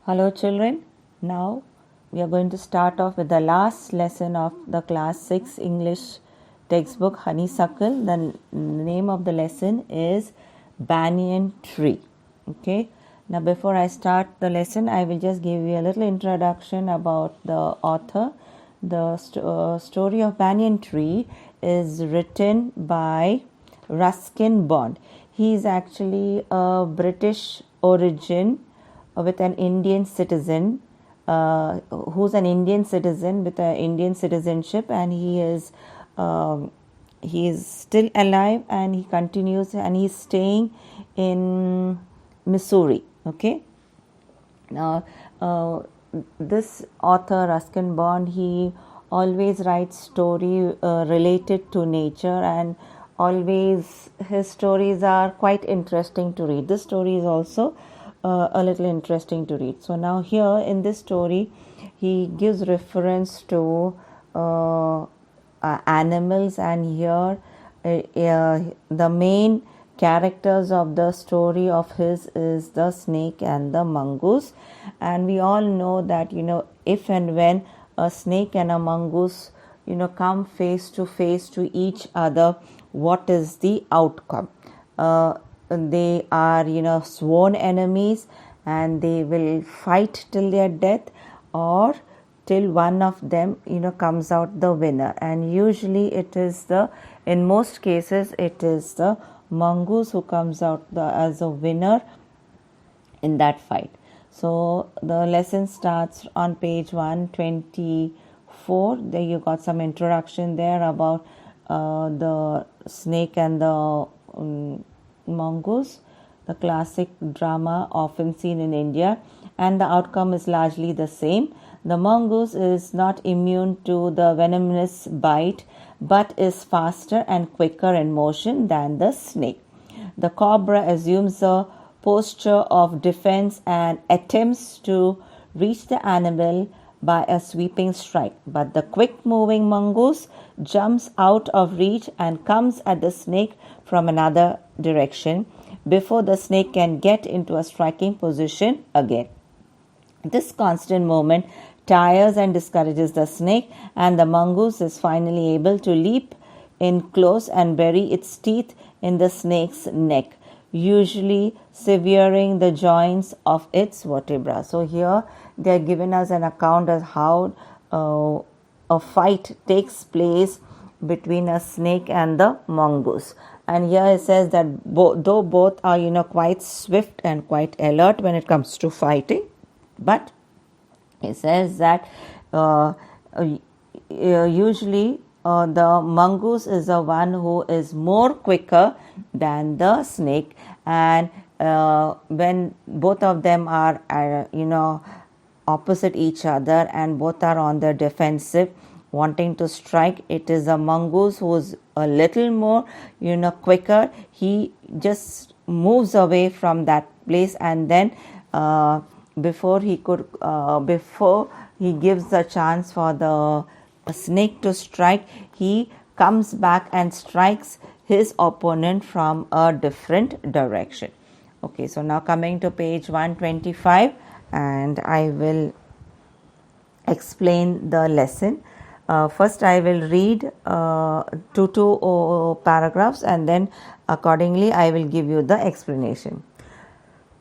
Hello children, now we are going to start off with the last lesson of the class 6 English textbook Honeysuckle. The name of the lesson is Banyan Tree. Okay, now before I start the lesson, I will just give you a little introduction about the author. The story of Banyan Tree is written by Ruskin Bond. He is actually a British origin with an Indian citizen, who's an Indian citizen with an Indian citizenship, and he is still alive, and he continues, and he's staying in Missouri. Okay. Now, this author Ruskin Bond, he always writes story related to nature, and always his stories are quite interesting to read. This story is also a little interesting to read. So now here in this story, he gives reference to animals, and here the main characters of the story of his is the snake and the mongoose. And we all know that if and when a snake and a mongoose come face to each other, what is the outcome? They are sworn enemies, and they will fight till their death, or till one of them comes out the winner. And usually in most cases it is the mongoose who comes out as a winner in that fight. So the lesson starts on page 124. There you got some introduction there about the snake and the mongoose, the classic drama often seen in India, and the outcome is largely the same. The mongoose is not immune to the venomous bite, but is faster and quicker in motion than the snake. The cobra assumes a posture of defense and attempts to reach the animal by a sweeping strike, but the quick-moving mongoose jumps out of reach and comes at the snake from another direction before the snake can get into a striking position again. This constant movement tires and discourages the snake, and the mongoose is finally able to leap in close and bury its teeth in the snake's neck, usually severing the joints of its vertebra. So here they are given us an account of how a fight takes place between a snake and the mongoose. And here it says that though both are quite swift and quite alert when it comes to fighting, but it says that usually the mongoose is the one who is more quicker than the snake, and when both of them are opposite each other and both are on the defensive wanting to strike, it is a mongoose who is a little more quicker. He just moves away from that place, and then before he gives the chance for the snake to strike, he comes back and strikes his opponent from a different direction. Okay, so now coming to page 125, and I will explain the lesson. First I will read two paragraphs, and then accordingly I will give you the explanation.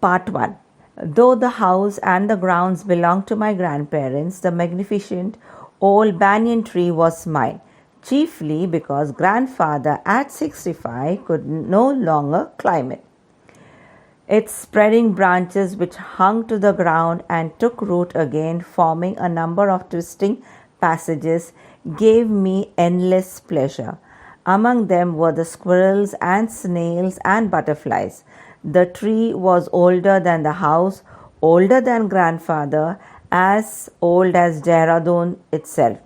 Part 1. Though the house and the grounds belonged to my grandparents, the magnificent old banyan tree was mine, chiefly because grandfather at 65 could no longer climb it. Its spreading branches, which hung to the ground and took root again, forming a number of twisting passages, gave me endless pleasure. Among them were the squirrels and snails and butterflies. The tree was older than the house, older than grandfather, as old as Dehradun itself.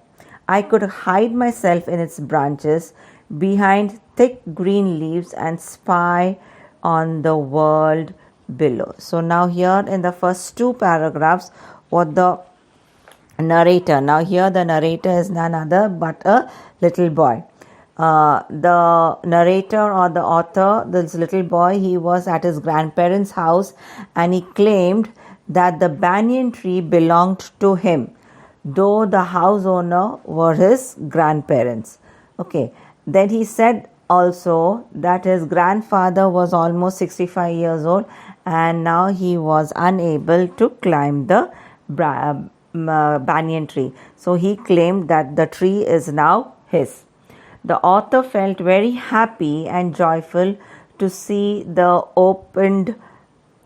I could hide myself in its branches behind thick green leaves and spy on the world below. So now here in the first two paragraphs, what the narrator, now here the narrator is none other but a little boy. The narrator or the author, this little boy, he was at his grandparents' house, and he claimed that the banyan tree belonged to him, though the house owner were his grandparents. Okay, then he said also that his grandfather was almost 65 years old and now he was unable to climb the banyan tree. So he claimed that the tree is now his. The author felt very happy and joyful to see the opened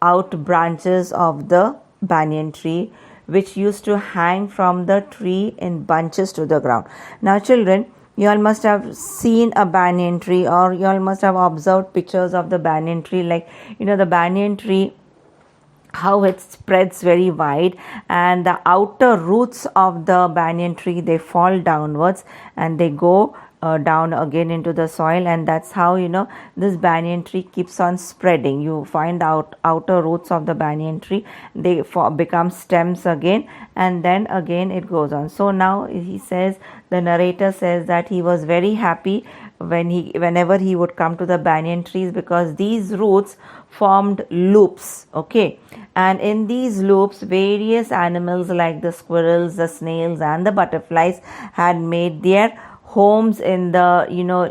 out branches of the banyan tree, which used to hang from the tree in bunches to the ground. Now, children, you all must have seen a banyan tree, or you all must have observed pictures of the banyan tree. Like, the banyan tree, how it spreads very wide, and the outer roots of the banyan tree, they fall downwards and they go down again into the soil, and that's how this banyan tree keeps on spreading. You find out outer roots of the banyan tree, they become stems again, and then again it goes on. So now the narrator says that he was very happy whenever he would come to the banyan trees, because these roots formed loops. Okay, and in these loops various animals like the squirrels, the snails, and the butterflies had made their homes in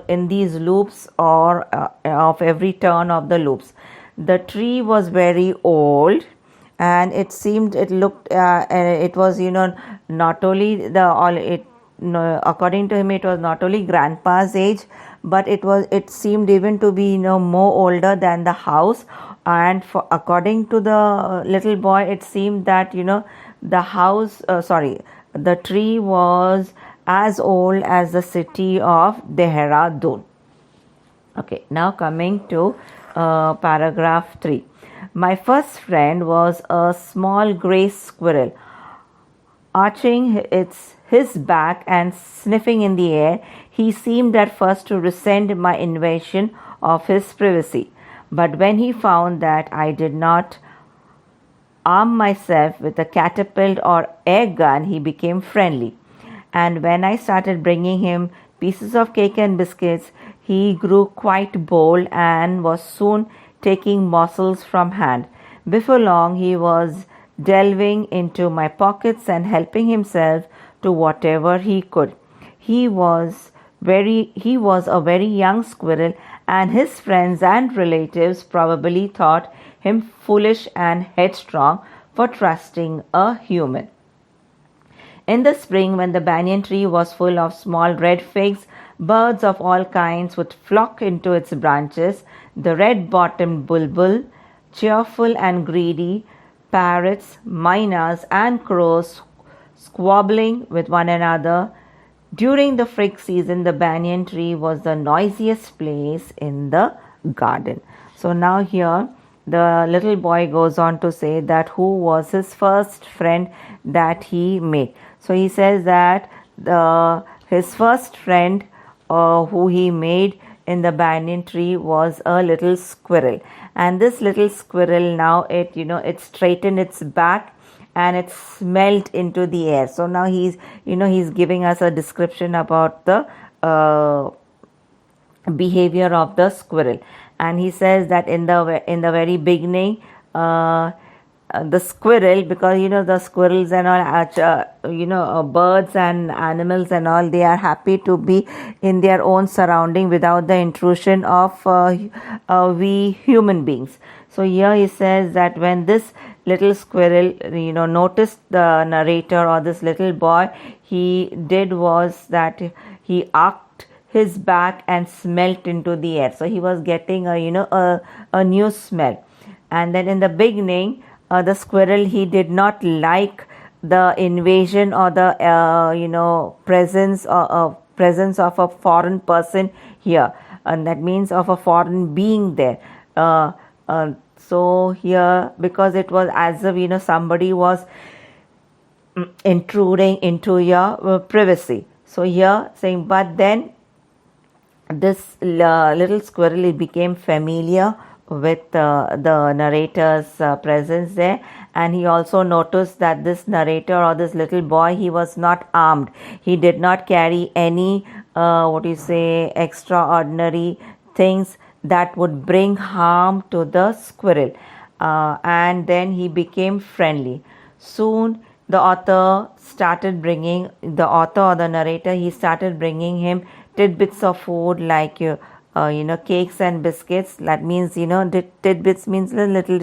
in these loops, or of every turn of the loops. The tree was very old, and it was not only according to him, it was not only grandpa's age, but it seemed even to be more older than the house. And according to the little boy, it seemed that the tree was as old as the city of Dehradun. Okay, now coming to paragraph 3. My first friend was a small grey squirrel. Arching his back and sniffing in the air, he seemed at first to resent my invasion of his privacy. But when he found that I did not arm myself with a catapult or air gun, he became friendly. And when I started bringing him pieces of cake and biscuits, he grew quite bold and was soon taking morsels from hand. Before long, he was delving into my pockets and helping himself to whatever he could. He was a very young squirrel, and his friends and relatives probably thought him foolish and headstrong for trusting a human. In the spring, when the banyan tree was full of small red figs, birds of all kinds would flock into its branches. The red-bottomed bulbul, cheerful and greedy, parrots, mynas, and crows squabbling with one another. During the fig season, the banyan tree was the noisiest place in the garden. So now here the little boy goes on to say that who was his first friend that he made. So he says that his first friend who he made in the banyan tree was a little squirrel, and this little squirrel now it straightened its back and it smelled into the air. So now he's giving us a description about the behavior of the squirrel, and he says that in the very beginning the squirrel, because the squirrels and all birds and animals and all, they are happy to be in their own surrounding without the intrusion of we human beings. So here he says that when this little squirrel noticed the narrator, or this little boy, he did was that he arched his back and smelt into the air. So he was getting a new smell. And then in the beginning, the squirrel, he did not like the invasion or the presence of a foreign person here, and that means of a foreign being there. So here, because it was as if somebody was intruding into your privacy. So here saying, but then this little squirrel, it became familiar with the narrator's presence there, and he also noticed that this narrator, or this little boy, he was not armed. He did not carry any extraordinary things that would bring harm to the squirrel. and then he became friendly. Soon the author or the narrator, he started bringing him tidbits of food like cakes and biscuits. That means, tidbits means little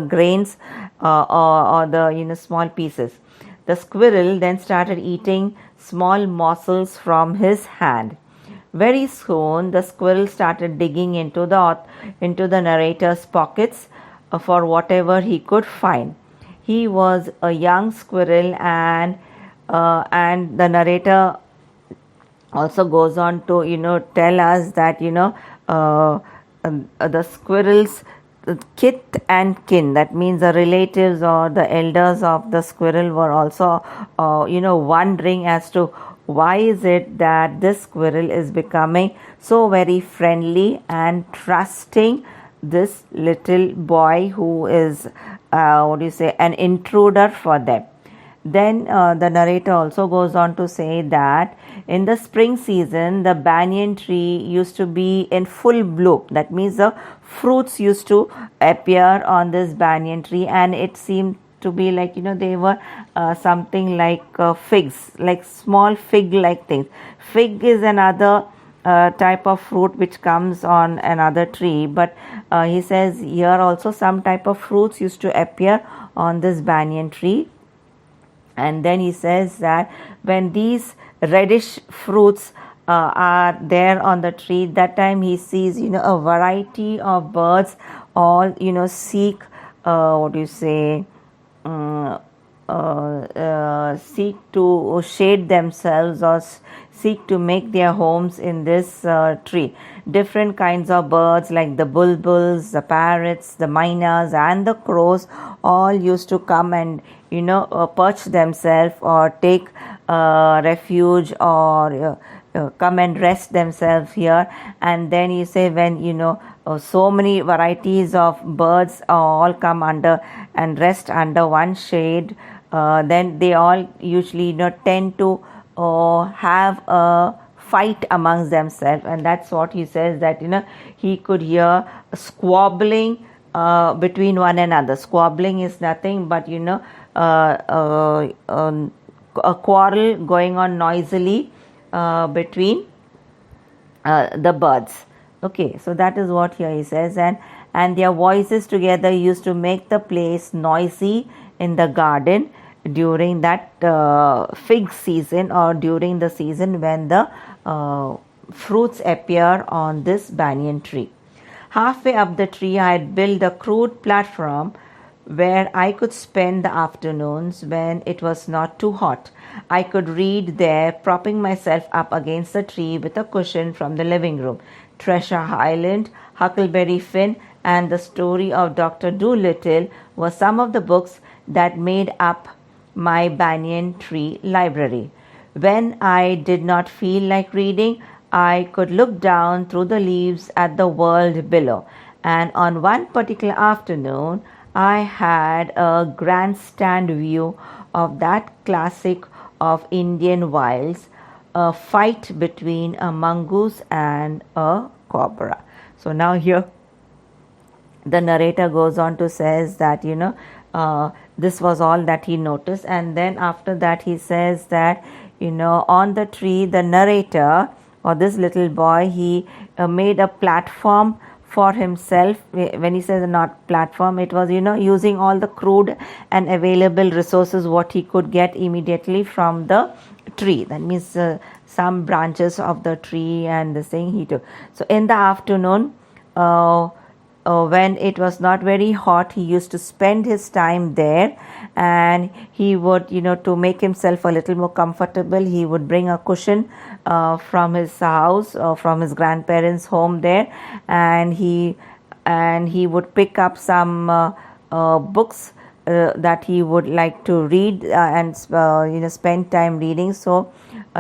grains, or the small pieces. The squirrel then started eating small morsels from his hand. Very soon the squirrel started digging into the narrator's pockets for whatever he could find. He was a young squirrel, and the narrator also goes on to tell us that the squirrel's kith and kin, that means the relatives or the elders of the squirrel, were also wondering as to why is it that this squirrel is becoming so very friendly and trusting this little boy who is an intruder for them. Then the narrator also goes on to say that in the spring season, the banyan tree used to be in full bloom. That means the fruits used to appear on this banyan tree, and it seemed to be like they were something like figs, like small fig like things. Fig is another type of fruit which comes on another tree, but he says here also some type of fruits used to appear on this banyan tree. And then he says that when these reddish fruits are there on the tree, that time he sees a variety of birds all seek seek to shade themselves or seek to make their homes in this tree. Different kinds of birds like the bulbuls, the parrots, the mynas, and the crows all used to come and perch themselves or take refuge or come and rest themselves here. And then you say when so many varieties of birds all come under and rest under one shade, then they all usually tend to have a fight amongst themselves. And that's what he says, that he could hear squabbling between one another. Squabbling is nothing but a quarrel going on noisily between the birds. Okay, so that is what here he says. And their voices together used to make the place noisy in the garden during that fig season, or during the season when the fruits appear on this banyan tree. Halfway up the tree, I had built a crude platform where I could spend the afternoons when it was not too hot. I could read there, propping myself up against the tree with a cushion from the living room. Treasure Island, Huckleberry Finn, and the story of Dr. Dolittle were some of the books that made up my banyan tree library. When I did not feel like reading, I could look down through the leaves at the world below. And on one particular afternoon, I had a grandstand view of that classic of Indian wilds, a fight between a mongoose and a cobra. So now here the narrator goes on to says that this was all that he noticed. And then after that he says that on the tree, the narrator, or this little boy, he made a platform for himself. When he says not platform, it was using all the crude and available resources what he could get immediately from the tree. That means some branches of the tree and the thing he took. So in the afternoon, when it was not very hot, he used to spend his time there, and he would to make himself a little more comfortable, he would bring a cushion from his house or from his grandparents' home there, and he would pick up some books that he would like to read and spend time reading. So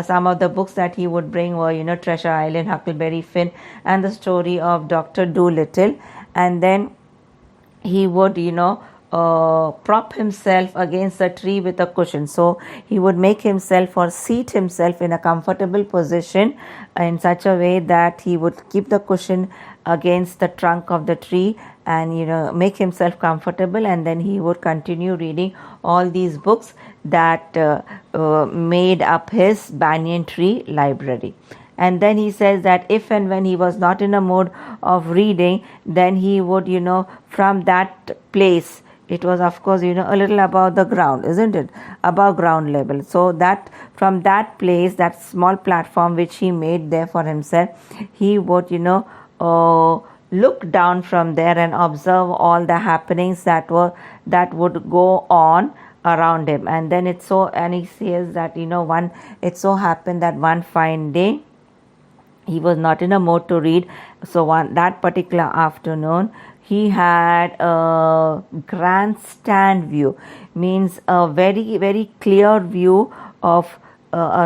some of the books that he would bring were Treasure Island, Huckleberry Finn, and the story of Dr. Dolittle. And then he would prop himself against the tree with a cushion. So he would make himself or seat himself in a comfortable position in such a way that he would keep the cushion against the trunk of the tree, and make himself comfortable, and then he would continue reading all these books that made up his banyan tree library. And then he says that if and when he was not in a mood of reading, then he would from that place, it was of course a little above the ground, isn't it, above ground level, so that from that place, that small platform which he made there for himself, he would look down from there and observe all the happenings that would go on around him. And then he says that it so happened that one fine day he was not in a mood to read, so that particular afternoon he had a grandstand view, means a very very clear view of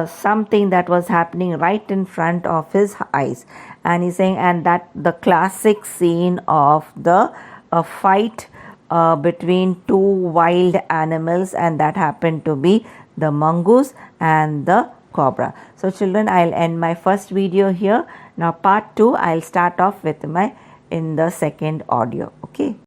something that was happening right in front of his eyes. And he's saying, and that the classic scene of the fight between two wild animals, and that happened to be the mongoose and the cobra. So children, I'll end my first video here. Now part 2 I'll start off with in the second audio. Okay.